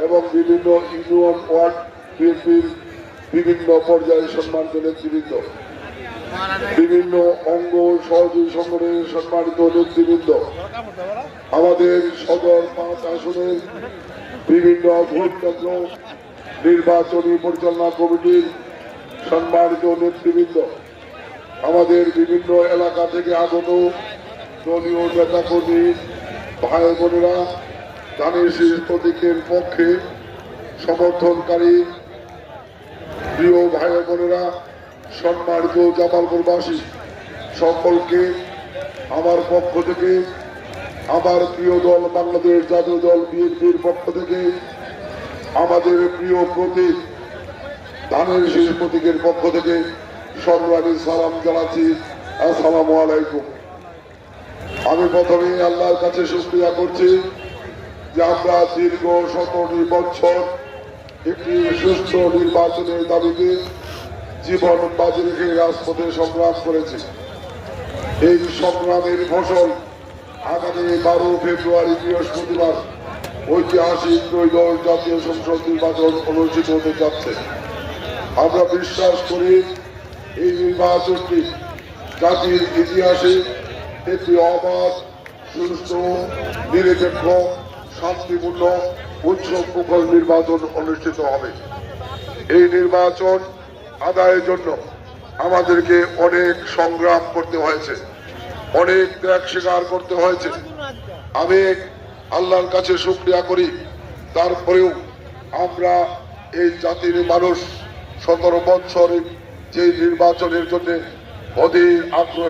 এবং বিভিন্ন union ward বিএনপির বিভিন্ন পর্যায়ে সম্মানিত নেতৃবৃন্দ, বিভিন্ন অঙ্গ সহযোগী সংগঠনের সম্মানিত নেতৃবৃন্দ, আমাদের সদর 5 আসনের বিভিন্ন ভোটকেন্দ্র নির্বাচনী পরিচালনা কমিটির সম্মানিত নেতৃবৃন্দ, আমাদের বিভিন্ন এলাকা থেকে আগত দলীয় নেতাকর্মী ভাই বোনেরা, ধানের শীষ প্রতীকের পক্ষে সমর্থনকারী প্রিয় ভাই বোনেরা, সম্মানিত জামালপুরবাসী, সকলকে আমার পক্ষ থেকে, আমার প্রিয় দল বাংলাদেশ জাতীয় দল বিএনপির পক্ষ থেকে, আমাদের প্রিয় প্রতীক ধানের শীষ প্রতীকের পক্ষ থেকে সংগ্রামী সালাম জানাচ্ছি। আসসালামু আলাইকুম। আমি প্রথমে আল্লাহর কাছে শুকরিয়া করছি যে আমরা দীর্ঘ 17 বছর একটি সুষ্ঠু নির্বাচনের দাবিতে জীবন বাজি রেখে রাজপথে সংগ্রাম করেছি। এই সংগ্রামের ফসল আগামী 12 ফেব্রুয়ারি বৃহস্পতিবার ঐতিহাসিক ত্রয়োদশ জাতীয় সংসদ নির্বাচন অনুষ্ঠিত হতে যাচ্ছে। আমরা বিশ্বাস করি এই নির্বাচনটি জাতির ইতিহাসে একটি অবাধ, সুষ্ঠু, নিরপেক্ষ, শান্তিপূর্ণ, উৎসবমুখর নির্বাচন অনুষ্ঠিত হবে। এই নির্বাচন আদায়ের জন্য আমাদেরকে অনেক সংগ্রাম করতে হয়েছে, অনেক ত্যাগ স্বীকার করতে হয়েছে। আমি আল্লাহর কাছে শুকরিয়া করি, তারপরেও আমরা এই জাতির মানুষ 17 বছরের যে নির্বাচনের জন্য অধীর আগ্রহ